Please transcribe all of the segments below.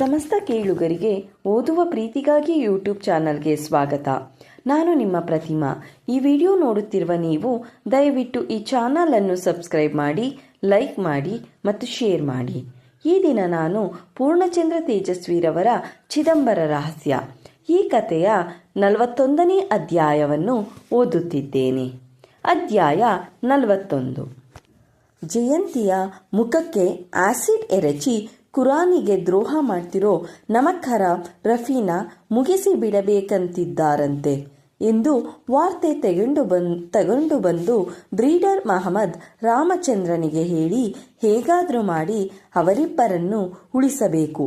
ಸಮಸ್ತ ಕೇಳುಗರಿಗೆ ಓದುವ ಪ್ರೀತಿಗಾಗಿ ಯೂಟ್ಯೂಬ್ ಚಾನಲ್ಗೆ ಸ್ವಾಗತ. ನಾನು ನಿಮ್ಮ ಪ್ರತಿಮಾ. ಈ ವಿಡಿಯೋ ನೋಡುತ್ತಿರುವ ನೀವು ದಯವಿಟ್ಟು ಈ ಚಾನಲನ್ನು ಸಬ್ಸ್ಕ್ರೈಬ್ ಮಾಡಿ, ಲೈಕ್ ಮಾಡಿ ಮತ್ತು ಶೇರ್ ಮಾಡಿ. ಈ ದಿನ ನಾನು ಪೂರ್ಣಚಂದ್ರ ತೇಜಸ್ವಿರವರ ಚಿದಂಬರ ರಹಸ್ಯ ಈ ಕಥೆಯ 41ನೇ ಅಧ್ಯಾಯವನ್ನು ಓದುತ್ತಿದ್ದೇನೆ. ಅಧ್ಯಾಯ 41. ಜಯಂತಿಯ ಮುಖಕ್ಕೆ ಆಸಿಡ್ ಎರಚಿ ಕುರಾನಿಗೆ ದ್ರೋಹ ಮಾಡ್ತಿರೋ ನಮಕ್ಕರ ರಫೀನ ಮುಗಿಸಿ ಬಿಡಬೇಕಂತಿದ್ದಾರಂತೆ ಎಂದು ವಾರ್ತೆ ತಗೊಂಡು ಬಂದು ಬ್ರೀಡರ್ ಮಹಮ್ಮದ್ ರಾಮಚಂದ್ರನಿಗೆ ಹೇಳಿ ಹೇಗಾದರೂ ಮಾಡಿ ಅವರಿಬ್ಬರನ್ನು ಉಳಿಸಬೇಕು.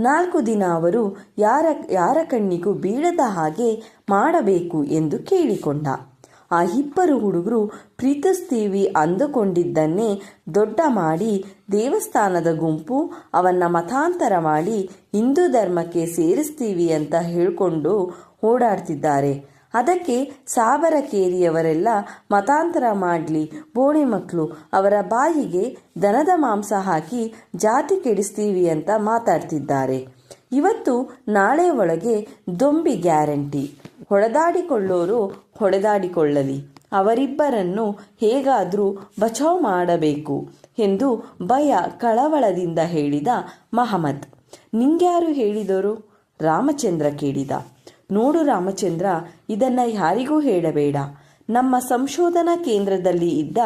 4 ದಿನ ಅವರು ಯಾರ ಕಣ್ಣಿಗೂ ಬೀಳದ ಹಾಗೆ ಮಾಡಬೇಕು ಎಂದು ಕೇಳಿಕೊಂಡ. ಆ ಇಬ್ಬರು ಹುಡುಗರು ಪ್ರೀತಿಸ್ತೀವಿ ಅಂದುಕೊಂಡಿದ್ದನ್ನೇ ದೊಡ್ಡ ಮಾಡಿ ದೇವಸ್ಥಾನದ ಗುಂಪು ಅವನ್ನ ಮತಾಂತರ ಮಾಡಿ ಹಿಂದೂ ಧರ್ಮಕ್ಕೆ ಸೇರಿಸ್ತೀವಿ ಅಂತ ಹೇಳ್ಕೊಂಡು ಓಡಾಡ್ತಿದ್ದಾರೆ. ಅದಕ್ಕೆ ಸಾಬರಕೇರಿಯವರೆಲ್ಲ ಮತಾಂತರ ಮಾಡಲಿ, ಬೋಣಿ ಮಕ್ಕಳು, ಅವರ ಬಾಯಿಗೆ ದನದ ಮಾಂಸ ಹಾಕಿ ಜಾತಿ ಕೆಡಿಸ್ತೀವಿ ಅಂತ ಮಾತಾಡ್ತಿದ್ದಾರೆ. ಇವತ್ತು ನಾಳೆ ಒಳಗೆ ದೊಂಬಿ ಗ್ಯಾರಂಟಿ. ಹೊಡೆದಾಡಿಕೊಳ್ಳೋರು ಹೊಡೆದಾಡಿಕೊಳ್ಳಲಿ, ಅವರಿಬ್ಬರನ್ನು ಹೇಗಾದರೂ ಬಚಾವ್ ಮಾಡಬೇಕು ಎಂದು ಭಯ ಕಳವಳದಿಂದ ಹೇಳಿದ ಮಹಮ್ಮದ್. ನಿಂಗ್ಯಾರು ಹೇಳಿದರು? ರಾಮಚಂದ್ರ ಕೇಳಿದ. ನೋಡು ರಾಮಚಂದ್ರ, ಇದನ್ನು ಯಾರಿಗೂ ಹೇಳಬೇಡ. ನಮ್ಮ ಸಂಶೋಧನಾ ಕೇಂದ್ರದಲ್ಲಿ ಇದ್ದ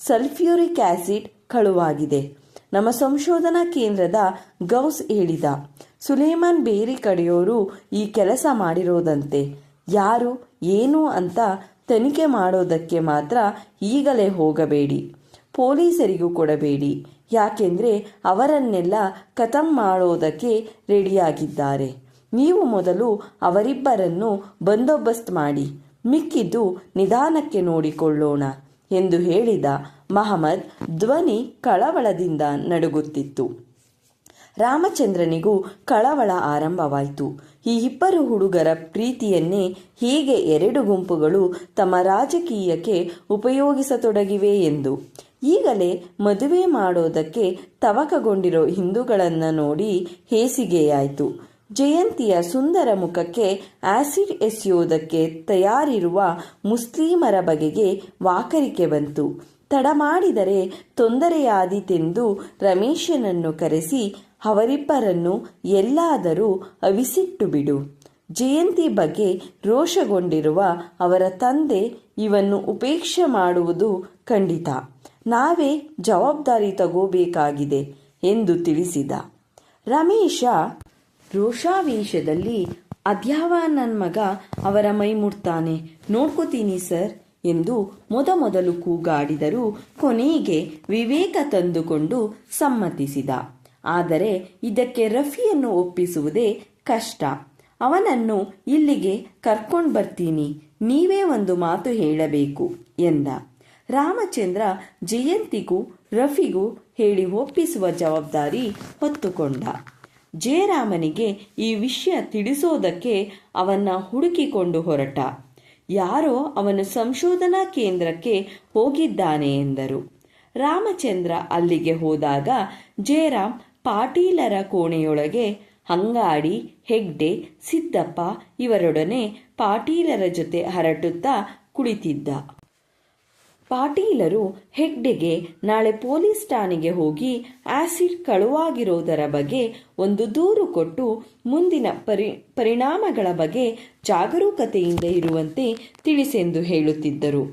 ಸಲ್ಫ್ಯೂರಿಕ್ ಆಸಿಡ್ ಕಳುವಾಗಿದೆ. ನಮ್ಮ ಸಂಶೋಧನಾ ಕೇಂದ್ರದ ಗೌಸ್ ಹೇಳಿದ. ಸುಲೇಮಾನ್ ಬೇರಿ ಕಡೆಯೋರು ಈ ಕೆಲಸ ಮಾಡಿರೋದಂತೆ. ಯಾರು ಏನು ಅಂತ ತನಿಖೆ ಮಾಡೋದಕ್ಕೆ ಮಾತ್ರ ಈಗಲೇ ಹೋಗಬೇಡಿ. ಪೊಲೀಸರಿಗೂ ಕೊಡಬೇಡಿ, ಯಾಕೆಂದರೆ ಅವರನ್ನೆಲ್ಲ ಖತಮ್ ಮಾಡೋದಕ್ಕೆ ರೆಡಿಯಾಗಿದ್ದಾರೆ. ನೀವು ಮೊದಲು ಅವರಿಬ್ಬರನ್ನು ಬಂದೋಬಸ್ತ್ ಮಾಡಿ, ಮಿಕ್ಕಿದ್ದು ನಿಧಾನಕ್ಕೆ ನೋಡಿಕೊಳ್ಳೋಣ ಎಂದು ಹೇಳಿದ ಮಹಮ್ಮದ್ ಧ್ವನಿ ಕಳವಳದಿಂದ ನಡುಗುತ್ತಿತ್ತು. ರಾಮಚಂದ್ರನಿಗೂ ಕಳವಳ ಆರಂಭವಾಯಿತು. ಈ ಇಬ್ಬರು ಹುಡುಗರ ಪ್ರೀತಿಯನ್ನೇ ಹೇಗೆ 2 ಗುಂಪುಗಳು ತಮ್ಮ ರಾಜಕೀಯಕ್ಕೆ ಉಪಯೋಗಿಸತೊಡಗಿವೆ ಎಂದು. ಈಗಲೇ ಮದುವೆ ಮಾಡೋದಕ್ಕೆ ತವಕಗೊಂಡಿರೋ ಹಿಂದೂಗಳನ್ನು ನೋಡಿ ಹೇಸಿಗೆಯಾಯಿತು. ಜಯಂತಿಯ ಸುಂದರ ಮುಖಕ್ಕೆ ಆಸಿಡ್ ಎಸೆಯೋದಕ್ಕೆ ತಯಾರಿರುವ ಮುಸ್ಲಿಮರ ಬಗೆಗೆ ವಾಕರಿಕೆ ಬಂತು. ತಡ ಮಾಡಿದರೆ ತೊಂದರೆಯಾದೀತೆಂದು ರಮೇಶನನ್ನು ಕರೆಸಿ ಅವರಿಬ್ಬರನ್ನು ಎಲ್ಲಾದರೂ ಅವಿಸಿಟ್ಟು ಬಿಡು. ಜಯಂತಿ ಬಗ್ಗೆ ರೋಷಗೊಂಡಿರುವ ಅವರ ತಂದೆ ಇವನ್ನು ಉಪೇಕ್ಷೆ ಮಾಡುವುದು ಖಂಡಿತ. ನಾವೇ ಜವಾಬ್ದಾರಿ ತಗೋಬೇಕಾಗಿದೆ ಎಂದು ತಿಳಿಸಿದ. ರಮೇಶ ರೋಷಾವೇಶದಲ್ಲಿ ಅದ್ಯಾವ ನನ್ನ ಮಗ ಅವರ ಮೈ ಮುಟ್ತಾನೆ, ನೋಡ್ಕೋತೀನಿ ಸರ್ ಎಂದು ಮೊದಲು ಕೂಗಾಡಿದರೂ ಕೊನೆಗೆ ವಿವೇಕ ತಂದುಕೊಂಡು ಸಮ್ಮತಿಸಿದ. ಆದರೆ ಇದಕ್ಕೆ ರಫಿಯನ್ನು ಒಪ್ಪಿಸುವುದೇ ಕಷ್ಟ. ಅವನನ್ನು ಇಲ್ಲಿಗೆ ಕರ್ಕೊಂಡು ಬರ್ತೀನಿ, ನೀವೇ ಒಂದು ಮಾತು ಹೇಳಬೇಕು ಎಂದ. ರಾಮಚಂದ್ರ ಜಯಂತಿಗೂ ರಫಿಗೂ ಹೇಳಿ ಒಪ್ಪಿಸುವ ಜವಾಬ್ದಾರಿ ಹೊತ್ತುಕೊಂಡ. ಜಯರಾಮನಿಗೆ ಈ ವಿಷಯ ತಿಳಿಸೋದಕ್ಕೆ ಅವನ್ನ ಹುಡುಕಿಕೊಂಡು ಹೊರಟ. ಯಾರೋ ಅವನು ಸಂಶೋಧನಾ ಕೇಂದ್ರಕ್ಕೆ ಹೋಗಿದ್ದಾನೆ ಎಂದರು. ರಾಮಚಂದ್ರ ಅಲ್ಲಿಗೆ ಹೋದಾಗ ಜಯರಾಮ್ ಪಾಟೀಲರ ಕೋಣೆಯೊಳಗೆ ಅಂಗಾಡಿ, ಹೆಗ್ಡೆ, ಸಿದ್ದಪ್ಪ ಇವರೊಡನೆ ಪಾಟೀಲರ ಜೊತೆ ಹರಟುತ್ತಾ ಕುಳಿತಿದ್ದ. ಪಾಟೀಲರು ಹೆಗ್ಡೆಗೆ ನಾಳೆ ಪೊಲೀಸ್ ಠಾಣೆಗೆ ಹೋಗಿ ಆಸಿಡ್ ಕಳುವಾಗಿರೋದರ ಬಗ್ಗೆ ಒಂದು ದೂರು ಕೊಟ್ಟು ಮುಂದಿನ ಪರಿಣಾಮಗಳ ಬಗ್ಗೆ ಜಾಗರೂಕತೆಯಿಂದ ಇರುವಂತೆ ತಿಳಿಸೆಂದು ಹೇಳುತ್ತಿದ್ದರು.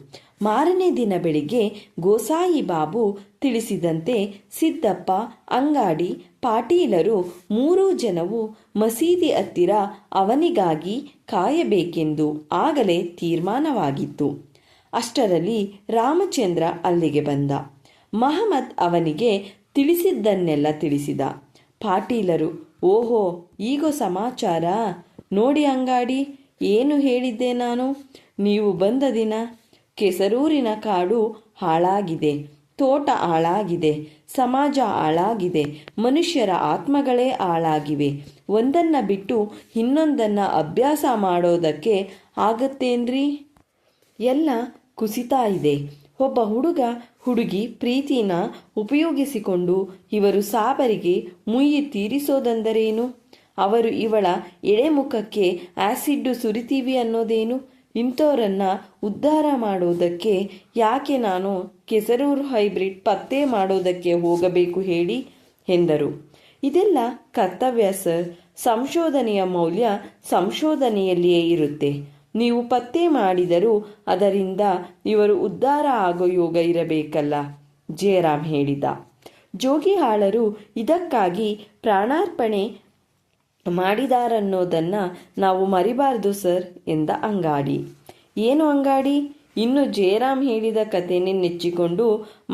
ಮಾರನೇ ದಿನ ಬೆಳಿಗ್ಗೆ ಗೋಸಾಯಿ ಬಾಬು ತಿಳಿಸಿದಂತೆ ಸಿದ್ದಪ್ಪ, ಅಂಗಾಡಿ, ಪಾಟೀಲರು 3 ಜನವು ಮಸೀದಿ ಹತ್ತಿರ ಅವನಿಗಾಗಿ ಕಾಯಬೇಕೆಂದು ಆಗಲೇ ತೀರ್ಮಾನವಾಗಿತ್ತು. ಅಷ್ಟರಲ್ಲಿ ರಾಮಚಂದ್ರ ಅಲ್ಲಿಗೆ ಬಂದ. ಮಹಮ್ಮದ್ ಅವನಿಗೆ ತಿಳಿಸಿದ್ದನ್ನೆಲ್ಲ ತಿಳಿಸಿದ. ಪಾಟೀಲರು, ಓಹೋ, ಈಗ ಸಮಾಚಾರ ನೋಡಿ ಅಂಗಾಡಿ, ಏನು ಹೇಳಿದ್ದೆ ನಾನು? ನೀವು ಬಂದ ದಿನ ಕೆಸರೂರಿನ ಕಾಡು ಹಾಳಾಗಿದೆ, ತೋಟ ಹಾಳಾಗಿದೆ, ಸಮಾಜ ಹಾಳಾಗಿದೆ, ಮನುಷ್ಯರ ಆತ್ಮಗಳೇ ಹಾಳಾಗಿವೆ. ಒಂದನ್ನ ಬಿಟ್ಟು ಇನ್ನೊಂದನ್ನು ಅಭ್ಯಾಸ ಮಾಡೋದಕ್ಕೆ ಆಗತ್ತೇನ್ರಿ? ಎಲ್ಲ ಕುಸಿತಾ ಇದೆ. ಒಬ್ಬ ಹುಡುಗ ಹುಡುಗಿ ಪ್ರೀತಿನ ಉಪಯೋಗಿಸಿಕೊಂಡು ಇವರು ಸಾಬರಿಗೆ ಮುಯ್ಯಿ ತೀರಿಸೋದಂದರೇನು? ಅವರು ಇವಳ ಎಳೆಮುಖಕ್ಕೆ ಆ್ಯಸಿಡ್ಡು ಸುರಿತೀವಿ ಅನ್ನೋದೇನು? ಇಂಥವರನ್ನ ಉದ್ಧಾರ ಮಾಡೋದಕ್ಕೆ ಯಾಕೆ ನಾನು ಕೆಸರೂರು ಹೈಬ್ರಿಡ್ ಪತ್ತೆ ಮಾಡೋದಕ್ಕೆ ಹೋಗಬೇಕು ಹೇಳಿ ಎಂದರು. ಇದೆಲ್ಲ ಕರ್ತವ್ಯ ಸರ್. ಸಂಶೋಧನೆಯ ಮೌಲ್ಯ ಸಂಶೋಧನೆಯಲ್ಲಿಯೇ ಇರುತ್ತೆ. ನೀವು ಪತ್ತೆ ಮಾಡಿದರೂ ಅದರಿಂದ ಇವರು ಉದ್ಧಾರ ಆಗೋ ಯೋಗ ಇರಬೇಕಲ್ಲ, ಜಯರಾಮ್ ಹೇಳಿದ. ಜೋಗಿಹಾಳರು ಇದಕ್ಕಾಗಿ ಪ್ರಾಣಾರ್ಪಣೆ ಮಾಡಿದಾರನ್ನೋದನ್ನು ನಾವು ಮರಿಬಾರ್ದು ಸರ್ ಎಂದ ಅಂಗಾಡಿ. ಏನು ಅಂಗಾಡಿ, ಇನ್ನು ಜಯರಾಮ್ ಹೇಳಿದ ಕಥೆನೇ ನೆಚ್ಚಿಕೊಂಡು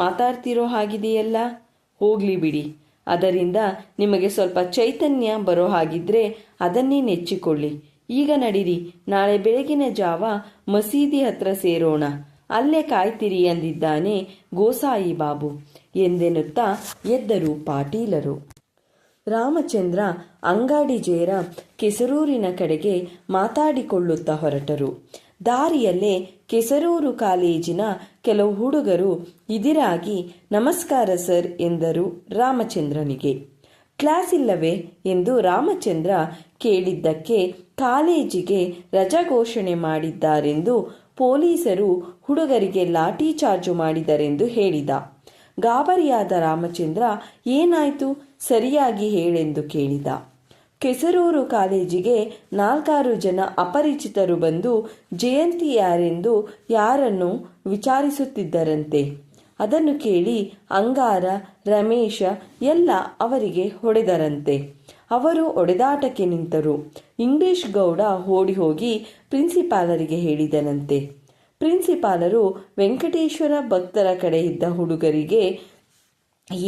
ಮಾತಾಡ್ತಿರೋ ಹಾಗಿದೆಯಲ್ಲ. ಹೋಗ್ಲಿ ಬಿಡಿ, ಅದರಿಂದ ನಿಮಗೆ ಸ್ವಲ್ಪ ಚೈತನ್ಯ ಬರೋ ಹಾಗಿದ್ರೆ ಅದನ್ನೇ ನೆಚ್ಚಿಕೊಳ್ಳಿ. ಈಗ ನಡೀರಿ, ನಾಳೆ ಬೆಳಗಿನ ಜಾವ ಮಸೀದಿ ಹತ್ರ ಸೇರೋಣ, ಅಲ್ಲೇ ಕಾಯ್ತಿರಿ ಎಂದಿದ್ದಾನೆ ಗೋಸಾಯಿ ಬಾಬು ಎಂದೆನ್ನುತ್ತಾ ಎದ್ದರು ಪಾಟೀಲರು. ರಾಮಚಂದ್ರ, ಅಂಗಾಡಿ, ಜಯರಾಮ್ ಕೆಸರೂರಿನ ಕಡೆಗೆ ಮಾತಾಡಿಕೊಳ್ಳುತ್ತಾ ಹೊರಟರು. ದಾರಿಯಲ್ಲೇ ಕೆಸರೂರು ಕಾಲೇಜಿನ ಕೆಲವು ಹುಡುಗರು ಇದಿರಾಗಿ ನಮಸ್ಕಾರ ಸರ್ ಎಂದರು ರಾಮಚಂದ್ರನಿಗೆ. ಕ್ಲಾಸ್ ಇಲ್ಲವೇ ಎಂದು ರಾಮಚಂದ್ರ ಕೇಳಿದ್ದಕ್ಕೆ ಕಾಲೇಜಿಗೆ ರಜಾ ಘೋಷಣೆ ಮಾಡಿದ್ದಾರೆಂದು ಪೊಲೀಸರು ಹುಡುಗರಿಗೆ ಲಾಠಿ ಚಾರ್ಜು ಮಾಡಿದರೆಂದು ಹೇಳಿದ. ಗಾಬರಿಯಾದ ರಾಮಚಂದ್ರ, ಏನಾಯ್ತು ಸರಿಯಾಗಿ ಹೇಳೆಂದು ಕೇಳಿದ. ಕೆಸರೂರು ಕಾಲೇಜಿಗೆ 4-6 ಜನ ಅಪರಿಚಿತರು ಬಂದು ಜಯಂತಿ ಯಾರೆಂದು ಯಾರನ್ನು ವಿಚಾರಿಸುತ್ತಿದ್ದರಂತೆ. ಅದನ್ನು ಕೇಳಿ ಅಂಗಾರ, ರಮೇಶ ಎಲ್ಲ ಅವರಿಗೆ ಹೊಡೆದರಂತೆ. ಅವರು ಹೊಡೆದಾಟಕ್ಕೆ ನಿಂತರು. ಇಂಗ್ಲಿಷ್ ಗೌಡ ಓಡಿ ಹೋಗಿ ಪ್ರಿನ್ಸಿಪಾಲರಿಗೆ ಹೇಳಿದನಂತೆ. ಪ್ರಿನ್ಸಿಪಾಲರು ವೆಂಕಟೇಶ್ವರ ಭಕ್ತರ ಕಡೆ ಇದ್ದ ಹುಡುಗರಿಗೆ,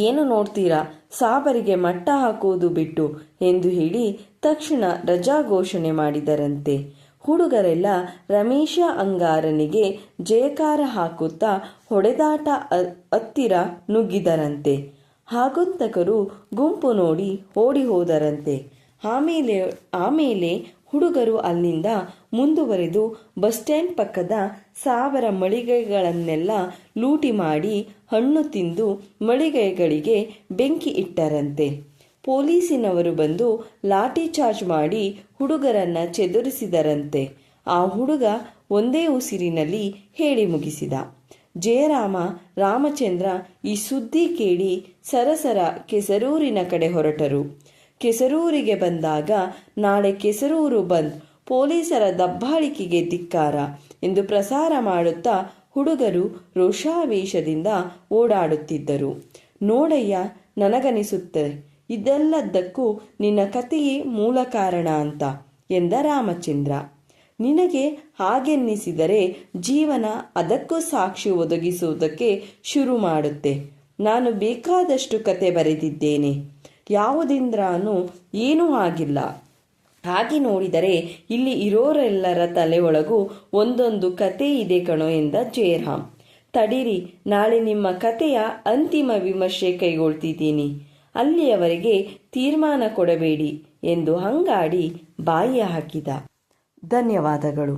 ಏನು ನೋಡ್ತೀರಾ, ಸಾಬರಿಗೆ ಮಟ್ಟ ಹಾಕುವುದು ಬಿಟ್ಟು ಎಂದು ಹೇಳಿ ತಕ್ಷಣ ರಜಾ ಘೋಷಣೆ ಮಾಡಿದರಂತೆ. ಹುಡುಗರೆಲ್ಲ ರಮೇಶ ಅಂಗಾರನಿಗೆ ಜಯಕಾರ ಹಾಕುತ್ತಾ ಹೊಡೆದಾಟ ಹತ್ತಿರ ನುಗ್ಗಿದರಂತೆ. ಆಗಂತಕರು ಗುಂಪು ನೋಡಿ ಓಡಿ ಹೋದರಂತೆ. ಆಮೇಲೆ ಹುಡುಗರು ಅಲ್ಲಿಂದ ಮುಂದುವರೆದು ಬಸ್ ಸ್ಟ್ಯಾಂಡ್ ಪಕ್ಕದ ಸಾವಿರ ಮಳಿಗೆಗಳನ್ನೆಲ್ಲ ಲೂಟಿ ಮಾಡಿ ಹಣ್ಣು ತಿಂದು ಮಳಿಗೆಗಳಿಗೆ ಬೆಂಕಿ ಇಟ್ಟರಂತೆ. ಪೊಲೀಸಿನವರು ಬಂದು ಲಾಠಿ ಚಾರ್ಜ್ ಮಾಡಿ ಹುಡುಗರನ್ನ ಚೆದುರಿಸಿದರಂತೆ. ಆ ಹುಡುಗ ಒಂದೇ ಉಸಿರಿನಲ್ಲಿ ಹೇಳಿ ಮುಗಿಸಿದ. ಜಯರಾಮ, ರಾಮಚಂದ್ರ ಈ ಸುದ್ದಿ ಕೇಳಿ ಸರಸರ ಕೆಸರೂರಿನ ಕಡೆ ಹೊರಟರು. ಕೆಸರೂರಿಗೆ ಬಂದಾಗ ನಾಳೆ ಕೆಸರೂರು ಬಂದ್, ಪೊಲೀಸರ ದಬ್ಬಾಳಿಕೆಗೆ ಧಿಕ್ಕಾರ ಎಂದು ಪ್ರಸಾರ ಮಾಡುತ್ತಾ ಹುಡುಗರು ರೋಷಾವೇಶದಿಂದ ಓಡಾಡುತ್ತಿದ್ದರು. ನೋಡಯ್ಯ, ನನಗನಿಸುತ್ತೆ ಇದೆಲ್ಲದಕ್ಕೂ ನಿನ್ನ ಕಥೆಯೇ ಮೂಲ ಕಾರಣ ಅಂತ ಎಂದ ರಾಮಚಂದ್ರ. ನಿನಗೆ ಹಾಗೆನ್ನಿಸಿದರೆ ಜೀವನ ಅದಕ್ಕೂ ಸಾಕ್ಷಿ ಒದಗಿಸುವುದಕ್ಕೆ ಶುರು ಮಾಡುತ್ತೆ. ನಾನು ಬೇಕಾದಷ್ಟು ಕತೆ ಬರೆದಿದ್ದೇನೆ, ಯಾವುದಿಂದ್ರಾನು ಏನೂ ಆಗಿಲ್ಲ. ಹಾಗೆ ನೋಡಿದರೆ ಇಲ್ಲಿ ಇರೋರೆಲ್ಲರ ತಲೆಯೊಳಗೂ ಒಂದೊಂದು ಕತೆ ಇದೆ ಕಣೋ ಎಂದ ಜಯರಾಮ್. ತಡೀರಿ, ನಾಳೆ ನಿಮ್ಮ ಕತೆಯ ಅಂತಿಮ ವಿಮರ್ಶೆ ಕೈಗೊಳ್ತಿದ್ದೀನಿ, ಅಲ್ಲಿಯವರೆಗೆ ತೀರ್ಮಾನ ಕೊಡಬೇಡಿ ಎಂದು ಅಂಗಾಡಿ ಬಾಯಿ ಹಾಕಿದ. ಧನ್ಯವಾದಗಳು.